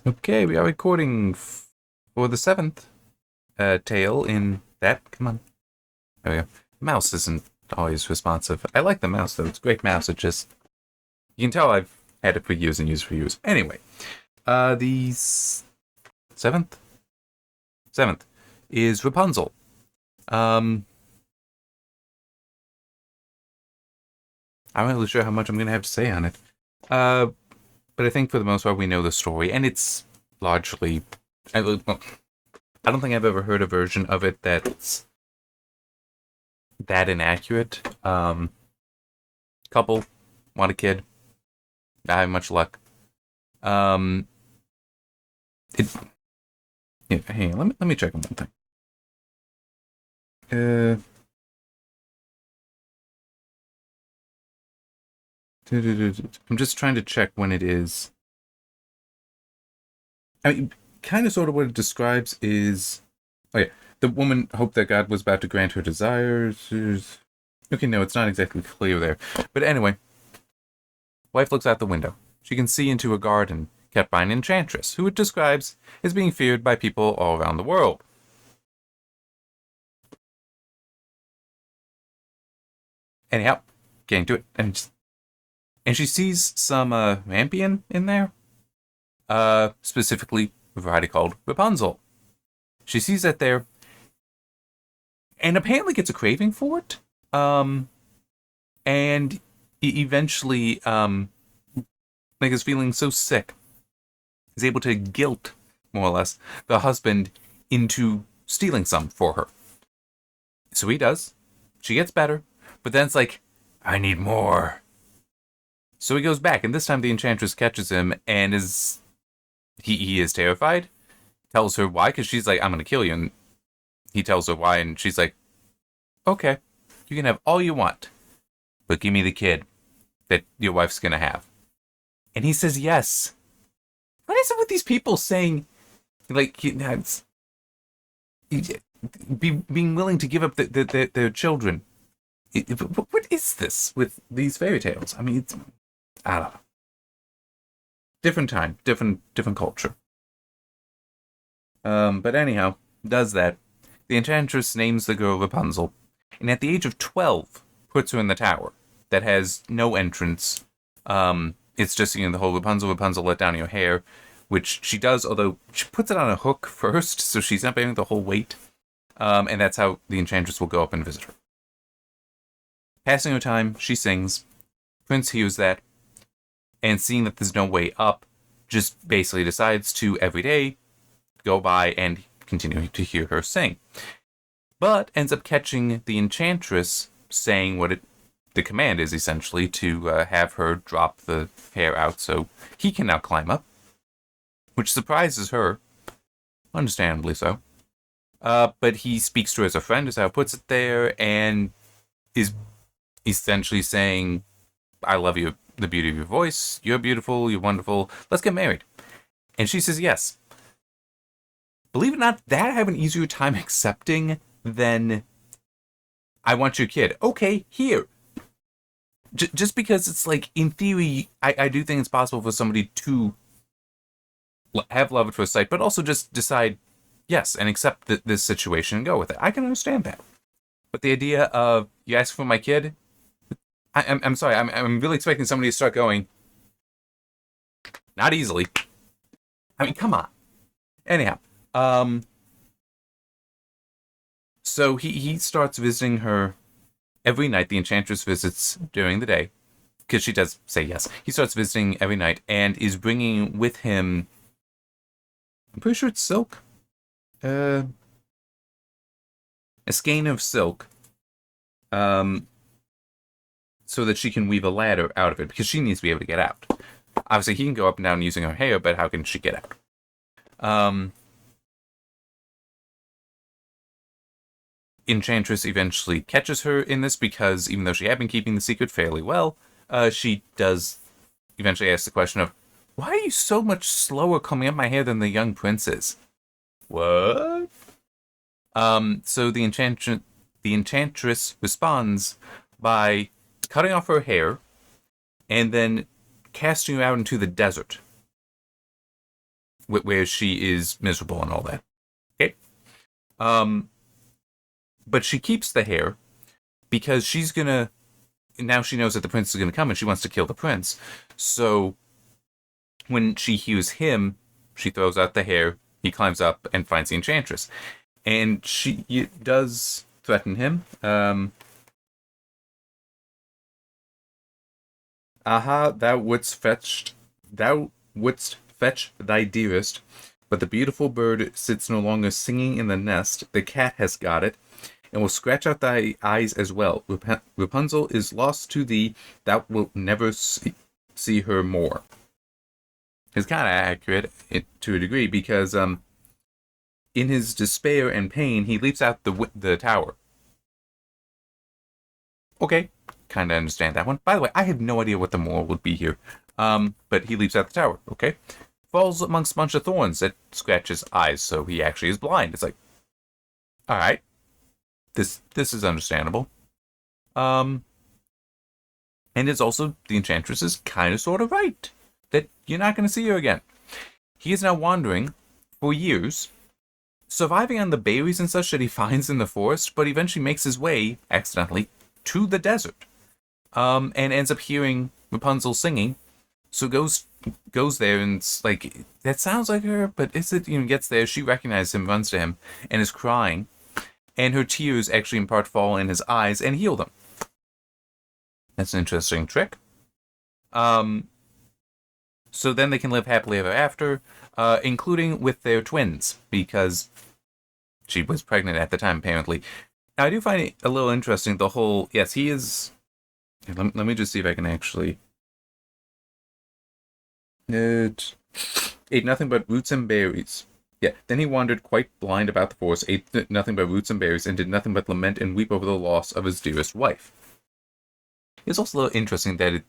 Okay, we are recording for the seventh tale in that. Come on. There we go. Mouse isn't always responsive. I like the mouse, though. It's a great mouse. It just. You can tell I've had it for years and years for years. Anyway, the seventh? Seventh is Rapunzel. Um, I'm not really sure how much I'm going to have to say on it. Uh, but I think for the most part we know the story, and it's largely. Well, I don't think I've ever heard a version of it that's that inaccurate. Couple want a kid. Not having much luck. Um, it. Yeah, hang on, let me check on one thing. Uh, I'm just trying to check when it is. I mean, kind of sort of what it describes is. Oh yeah, the woman hoped that God was about to grant her desires. Okay, no, it's not exactly clear there. But anyway, wife looks out the window. She can see into a garden kept by an enchantress, who it describes as being feared by people all around the world. Anyhow, getting to it, and she sees some rampion in there. Specifically a variety called Rapunzel. She sees that there, and apparently gets a craving for it. And eventually, like is feeling so sick, is able to guilt, more or less, the husband into stealing some for her. So he does. She gets better, but then it's like, I need more. So he goes back, and this time the enchantress catches him and is he is terrified. Tells her why, because she's like, I'm gonna kill you, and he tells her why, and she's like, okay, you can have all you want, but give me the kid that your wife's gonna have. And he says yes. What is it with these people saying, like, being willing to give up their children? What is this with these fairy tales? I mean, I don't know. Different time, different culture. But anyhow, does that. The enchantress names the girl Rapunzel, and at the age of 12, puts her in the tower that has no entrance. It's just, the whole Rapunzel, Rapunzel, let down your hair, which she does, although she puts it on a hook first, so she's not bearing the whole weight. And that's how the enchantress will go up and visit her. Passing her time, she sings. Prince hears that, and seeing that there's no way up, just basically decides to, every day, go by and continue to hear her sing. But ends up catching the enchantress saying the command is essentially to have her drop the hair out so he can now climb up, which surprises her, understandably so. But he speaks to her as a friend, is how he puts it there, and is essentially saying, I love you, the beauty of your voice, you're beautiful, you're wonderful, let's get married. And she says yes. Believe it or not, that I have an easier time accepting than I want your kid. Okay, here. Just because it's like, in theory, I do think it's possible for somebody to have love at first sight, but also just decide yes and accept this situation and go with it. I can understand that. But the idea of you ask for my kid, I'm sorry, I'm really expecting somebody to start going, not easily. I mean, come on. Anyhow, so he starts visiting her every night. The enchantress visits during the day, because she does say yes. He starts visiting every night and is bringing with him, I'm pretty sure it's silk, a skein of silk, so that she can weave a ladder out of it, because she needs to be able to get out. Obviously, he can go up and down using her hair, but how can she get out? Enchantress eventually catches her in this, because even though she had been keeping the secret fairly well, she does eventually ask the question of, why are you so much slower combing up my hair than the young prince is? What? So the enchantress responds by cutting off her hair and then casting her out into the desert. where she is miserable and all that. Okay. Um, but she keeps the hair because she's gonna. Now she knows that the prince is gonna come, and she wants to kill the prince. So when she hears him, she throws out the hair. He climbs up and finds the enchantress, and she does threaten him. Aha, thou wouldst fetch thy dearest, but the beautiful bird sits no longer singing in the nest. The cat has got it, and will scratch out thy eyes as well. Rapunzel is lost to thee, thou wilt never see her more. It's kind of accurate to a degree, because in his despair and pain, he leaps out the tower. Okay, kind of understand that one. By the way, I have no idea what the moral would be here. But he leaps out the tower, okay? Falls amongst a bunch of thorns that scratch his eyes, so he actually is blind. It's like, alright. This is understandable. And it's also, the enchantress is kind of sort of right. That you're not going to see her again. He is now wandering for years, surviving on the berries and such that he finds in the forest, but eventually makes his way, accidentally, to the desert. And ends up hearing Rapunzel singing. So goes there and it's like, that sounds like her, but is it? Gets there, she recognizes him, runs to him, and is crying. And her tears actually in part fall in his eyes and heal them. That's an interesting trick. So then they can live happily ever after, including with their twins, because she was pregnant at the time, apparently. Now, I do find it a little interesting, the whole, yes, he is, let me just see if I can actually, ate nothing but roots and berries. Yeah, then he wandered quite blind about the forest, ate nothing but roots and berries, and did nothing but lament and weep over the loss of his dearest wife. It's also a little interesting that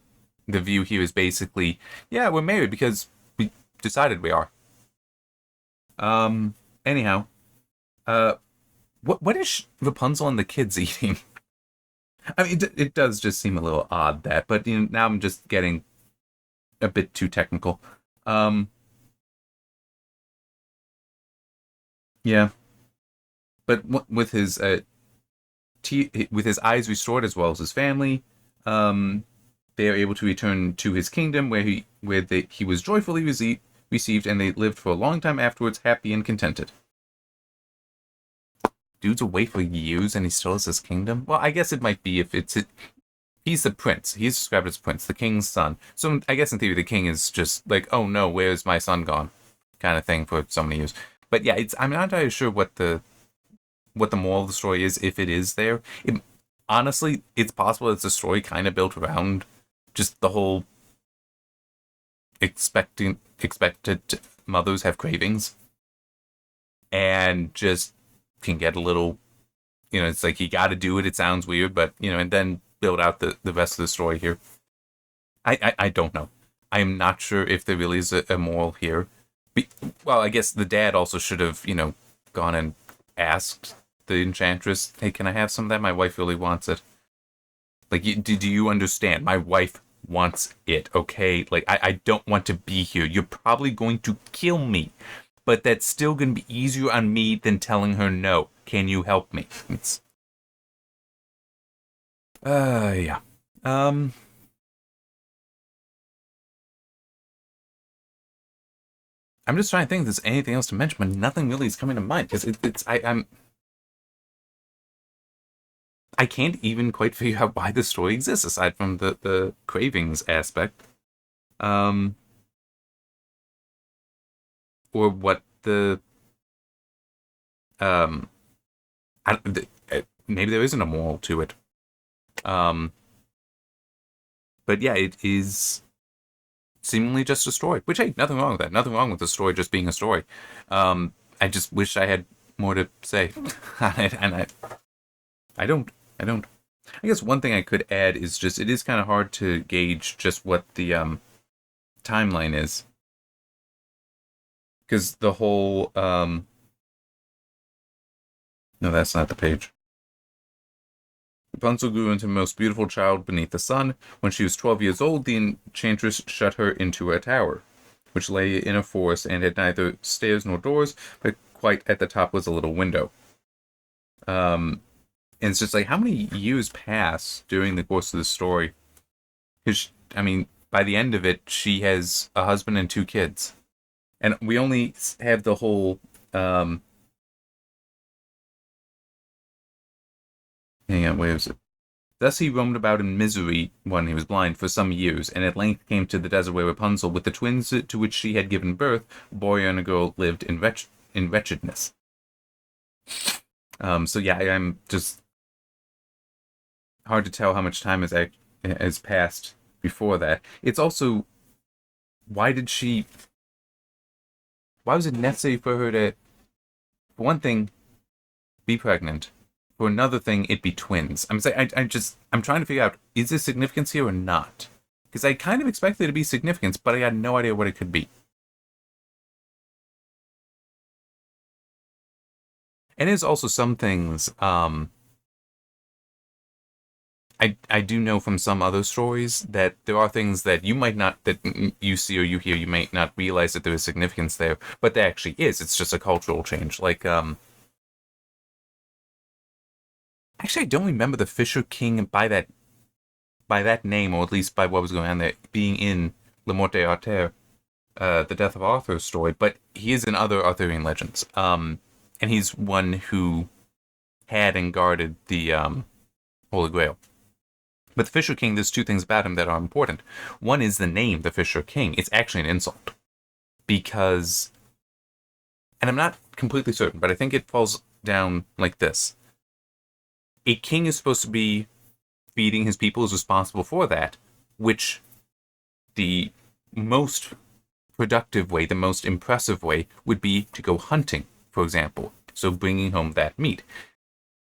the view here is basically, yeah, we're married because we decided we are. Anyhow, what is Rapunzel and the kids eating? I mean, it does just seem a little odd that, but now I'm just getting a bit too technical. Yeah, but with his with his eyes restored as well as his family, they are able to return to his kingdom where he was joyfully received, and they lived for a long time afterwards, happy and contented. Dude's away for years and he still has his kingdom? Well, I guess it might be if he's the prince. He's described as prince, the king's son. So I guess in theory the king is just like, oh no, where's my son gone? Kind of thing for so many years. But yeah, I'm not entirely sure what the moral of the story is, if it is there. Honestly, it's possible it's a story kind of built around just the whole expected mothers have cravings and just can get a little, it's like you got to do it. It sounds weird, but and then build out the rest of the story here. I don't know. I'm not sure if there really is a moral here. Well, I guess the dad also should have gone and asked the enchantress, hey, can I have some of that? My wife really wants it. Like, do you understand? My wife wants it, okay? Like, I don't want to be here. You're probably going to kill me. But that's still going to be easier on me than telling her no. Can you help me? Yeah. I'm just trying to think if there's anything else to mention, but nothing really is coming to mind. Because I can't even quite figure out why the story exists, aside from the cravings aspect. Or what maybe there isn't a moral to it. But yeah, it is seemingly just a story. Which, hey, nothing wrong with that. Nothing wrong with the story just being a story. I just wish I had more to say. And I don't. I guess one thing I could add is just, it is kind of hard to gauge just what the timeline is. Because the whole, no, that's not the page. Rapunzel grew into the most beautiful child beneath the sun. When she was 12 years old, the enchantress shut her into a tower, which lay in a forest and had neither stairs nor doors, but quite at the top was a little window. And it's just like, how many years pass during the course of the story? Because, I mean, by the end of it, she has a husband and 2 kids. And we only have the whole, hang on, where is it? Thus he roamed about in misery when he was blind for some years, and at length came to the desert where Rapunzel, with the twins to which she had given birth, a boy and a girl, lived in wretchedness. So yeah, I'm just hard to tell how much time has passed before that. It's also, why was it necessary for her to, for one thing, be pregnant? For another thing, it'd be twins. I'm trying to figure out, is there significance here or not? Because I kind of expected there to be significance, but I had no idea what it could be. And there's also some things, I do know from some other stories that there are things that you might not, that you see or you hear, you might not realize that there is significance there, but there actually is. It's just a cultural change. Like, actually, I don't remember the Fisher King by that name, or at least by what was going on there, being in Le Morte Arthur, the Death of Arthur story, but he is in other Arthurian legends. And he's one who had and guarded the Holy Grail. But the Fisher King, there's 2 things about him that are important. One is the name, the Fisher King. It's actually an insult. Because, and I'm not completely certain, but I think it falls down like this. A king is supposed to be feeding his people, is responsible for that, which the most productive way, the most impressive way, would be to go hunting, for example. So bringing home that meat.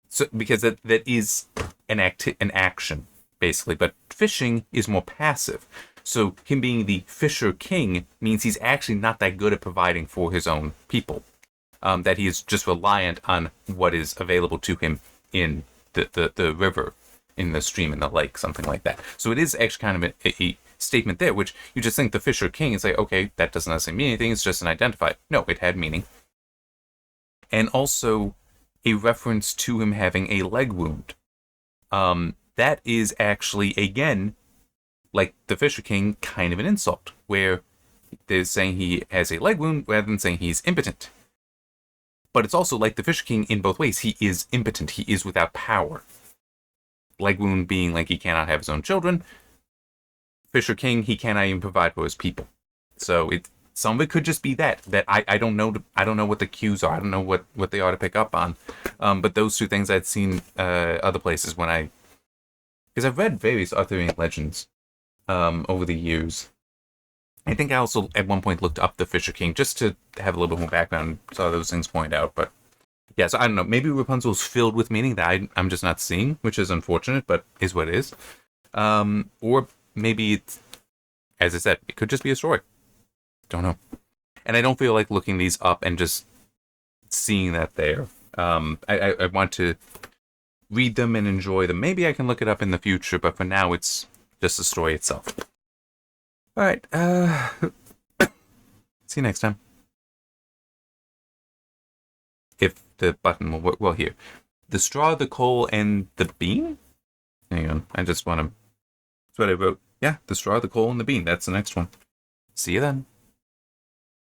So, because that is an action, basically, but fishing is more passive. So him being the Fisher King means he's actually not that good at providing for his own people. That he is just reliant on what is available to him in the river, in the stream, in the lake, something like that. So it is actually kind of a statement there, which you just think the Fisher King is like, okay, that doesn't necessarily mean anything, it's just an identifier. No, it had meaning. And also a reference to him having a leg wound. That is actually, again, like the Fisher King, kind of an insult, where they're saying he has a leg wound rather than saying he's impotent. But it's also like the Fisher King in both ways. He is impotent. He is without power. Leg wound being like he cannot have his own children. Fisher King, he cannot even provide for his people. So some of it could just be that I don't know. I don't know what the cues are. I don't know what they ought to pick up on. But those 2 things I'd seen other places because I've read various Arthurian legends over the years. I think I also at one point looked up the Fisher King just to have a little bit more background, saw those things pointed out. But yeah, so I don't know. Maybe Rapunzel's filled with meaning that I'm just not seeing, which is unfortunate, but is what it is. Or maybe it's, as I said, it could just be a story. Don't know. And I don't feel like looking these up and just seeing that there. I want to read them and enjoy them. Maybe I can look it up in the future, but for now it's just the story itself. Alright, see you next time. If the button will work well here. The straw, the coal, and the bean? Hang on, I just want to... That's what I wrote. Yeah, the straw, the coal, and the bean. That's the next one. See you then.